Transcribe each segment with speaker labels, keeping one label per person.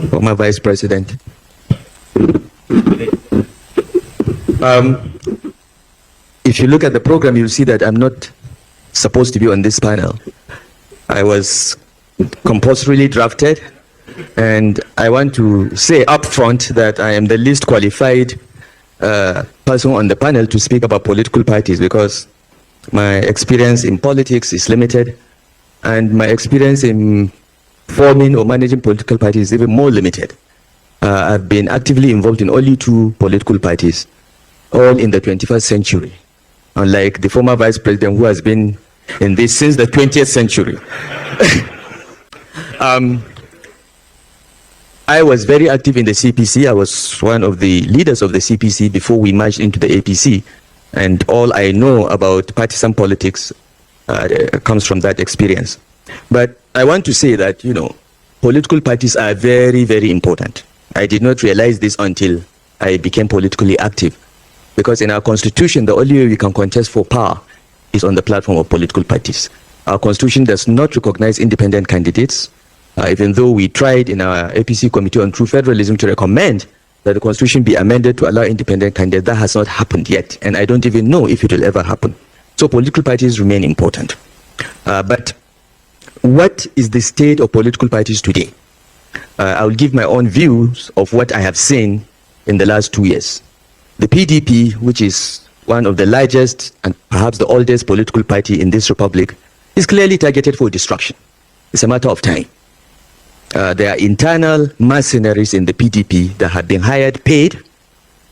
Speaker 1: former Vice President. If you look at the program, you'll see that I'm not supposed to be on this panel. I was compulsorily drafted, and I want to say up front that I am the least qualified person on the panel to speak about political parties, because my experience in politics is limited, and my experience in forming or managing political parties is even more limited. I've been actively involved in only 2 political parties, all in the 21st century, unlike the former Vice President who has been in this since the 20th century. I was very active in the CPC. I was one of the leaders of the CPC before we merged into the APC, and all I know about partisan politics comes from that experience. But I want to say that, you know, political parties are very, very important. I did not realize this until I became politically active, because in our constitution, the only way we can contest for power is on the platform of political parties. Our constitution does not recognize independent candidates, even though we tried in our APC Committee on True Federalism to recommend that the constitution be amended to allow independent candidates. That has not happened yet, and I don't even know if it will ever happen. So political parties remain important. But what is the state of political parties today? I will give my own views of what I have seen in the last 2 years. The PDP, which is one of the largest and perhaps the oldest political party in this republic, is clearly targeted for destruction. It's a matter of time. There are internal mercenaries in the PDP that have been hired, paid,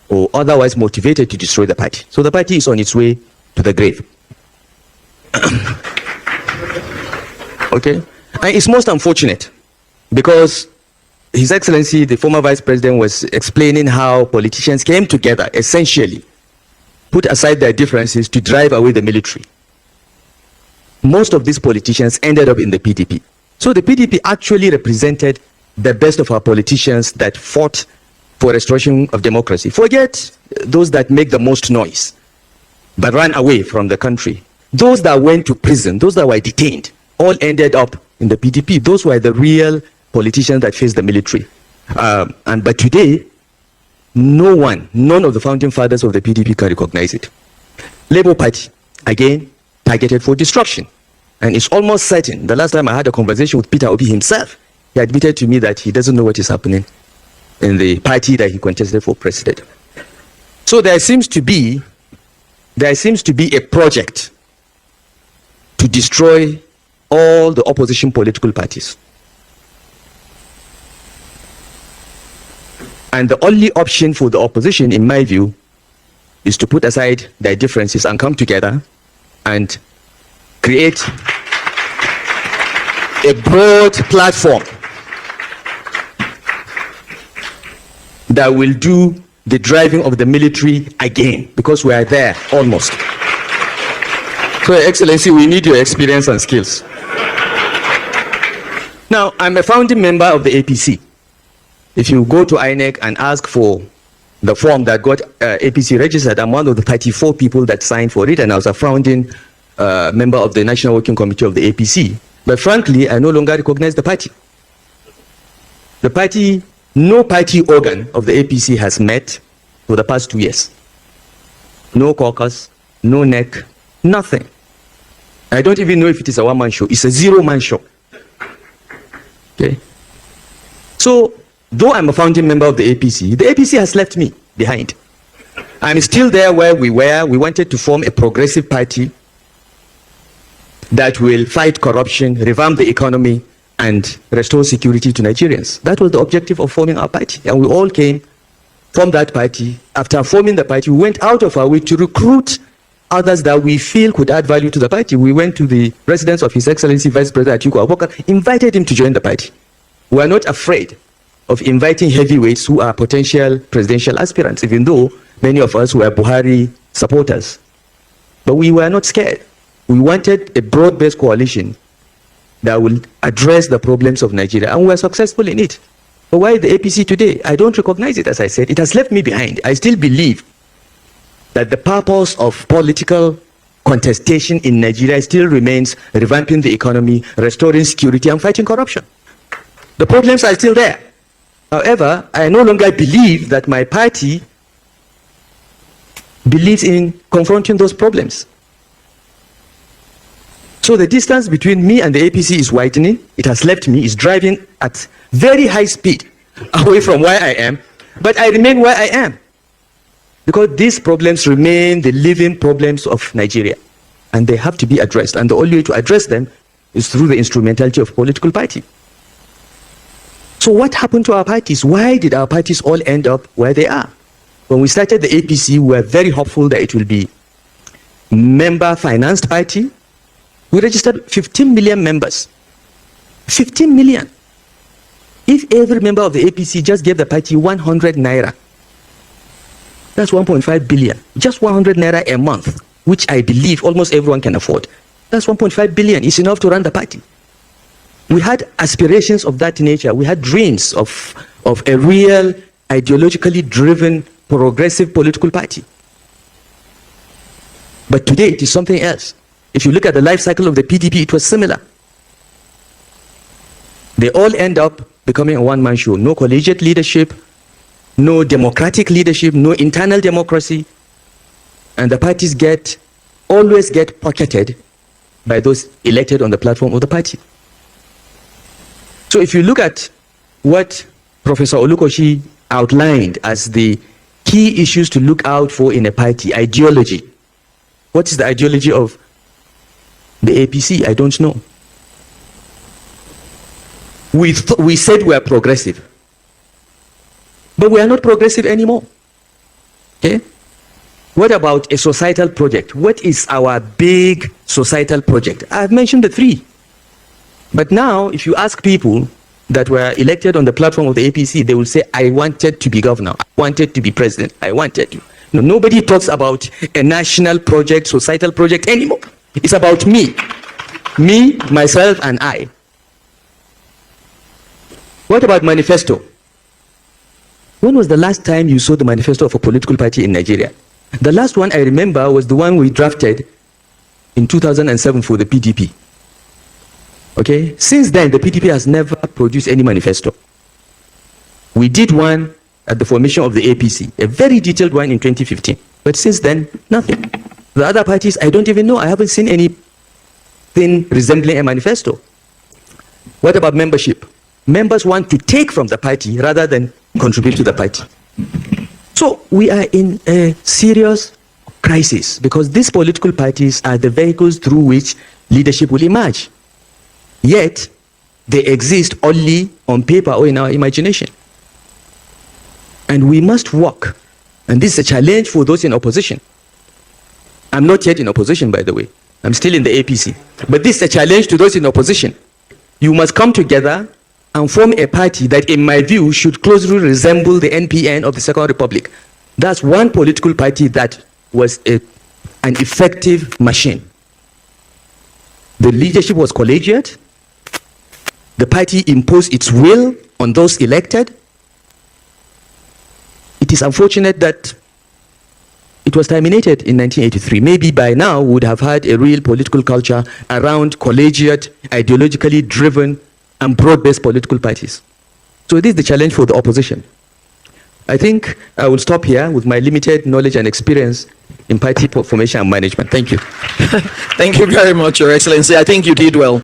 Speaker 1: or otherwise motivated to destroy the party. So the party is on its way to the grave. Okay? And it's most unfortunate because His Excellency, the former Vice President, was explaining how politicians came together, essentially, put aside their differences to drive away the military. Most of these politicians ended up in the PDP. So the PDP actually represented the best of our politicians that fought for restoration of democracy. Forget those that make the most noise, but ran away from the country. Those that went to prison, those that were detained, all ended up in the PDP. Those were the real politicians that faced the military. But today, none of the founding fathers of the PDP can recognize it. Labour Party, again, targeted for destruction. And it's almost certain. The last time I had a conversation with Peter Obi himself, he admitted to me that he doesn't know what is happening in the party that he contested for president. So there seems to be a project to destroy all the opposition political parties. And the only option for the opposition, in my view, is to put aside their differences and come together and create a broad platform that will do the driving of the military again, because we are there almost. So, Your Excellency, we need your experience and skills. Now, I'm a founding member of the APC. If you go to INEC and ask for the form that got APC registered, I'm one of the 34 people that signed for it, and I was a founding member of the National Working Committee of the APC. But frankly, I no longer recognize the party. The party, no party organ of the APC has met for the past 2 years. No caucus, no NEC, nothing. I don't even know if it is a one-man show. It's a zero-man show. Okay. So, though I'm a founding member of the APC has left me behind. I'm still there where we were. We wanted to form a progressive party that will fight corruption, revamp the economy, and restore security to Nigerians. That was the objective of forming our party. And we all came from that party. After forming the party, we went out of our way to recruit others that we feel could add value to the party. We went to the residence of His Excellency Vice President Atiku Abubakar, invited him to join the party. We are not afraid of inviting heavyweights who are potential presidential aspirants, even though many of us were Buhari supporters. But we were not scared. We wanted a broad-based coalition that will address the problems of Nigeria, and we were successful in it. But why the APC today? I don't recognize it, as I said. It has left me behind. I still believe that the purpose of political contestation in Nigeria still remains revamping the economy, restoring security, and fighting corruption. The problems are still there. However, I no longer believe that my party believes in confronting those problems. So the distance between me and the APC is widening. It has left me, is driving at very high speed away from where I am, but I remain where I am because these problems remain the living problems of Nigeria and they have to be addressed, and the only way to address them is through the instrumentality of political party. So what happened to our parties? Why did our parties all end up where they are? When we started the APC, we were very hopeful that it will be member-financed party. We registered 15 million members. 15 million. If every member of the APC just gave the party 100 naira, that's 1.5 billion. Just 100 naira a month, which I believe almost everyone can afford. That's 1.5 billion. It's enough to run the party. We had aspirations of that nature. We had dreams of a real, ideologically driven, progressive political party. But today it is something else. If you look at the life cycle of the PDP, it was similar. They all end up becoming a one-man show. No collegiate leadership, no democratic leadership, no internal democracy. And the parties always get pocketed by those elected on the platform of the party. So if you look at what Professor Olukoshi outlined as the key issues to look out for in a party, ideology. What is the ideology of the APC? I don't know. We said we are progressive, but we are not progressive anymore. Okay? What about a societal project? What is our big societal project? I've mentioned the three. But now, if you ask people that were elected on the platform of the APC, they will say, I wanted to be governor, I wanted to be president, I wanted to. No, nobody talks about a national project, societal project anymore. It's about me, myself, and I. What about manifesto? When was the last time you saw the manifesto of a political party in Nigeria? The last one I remember was the one we drafted in 2007 for the PDP. Okay? Since then, the PDP has never produced any manifesto. We did one at the formation of the APC, a very detailed one in 2015. But since then, nothing. The other parties, I don't even know. I haven't seen anything resembling a manifesto. What about membership? Members want to take from the party rather than contribute to the party. So we are in a serious crisis because these political parties are the vehicles through which leadership will emerge. Yet, they exist only on paper or in our imagination. And we must work. And this is a challenge for those in opposition. I'm not yet in opposition, by the way. I'm still in the APC. But this is a challenge to those in opposition. You must come together and form a party that, in my view, should closely resemble the NPN of the Second Republic. That's one political party that was an effective machine. The leadership was collegiate. The party imposed its will on those elected. It is unfortunate that it was terminated in 1983. Maybe by now we would have had a real political culture around collegiate, ideologically driven, and broad-based political parties. So this is the challenge for the opposition. I think I will stop here with my limited knowledge and experience in party formation and management. Thank you.
Speaker 2: Thank you very much, Your Excellency. I think you did well.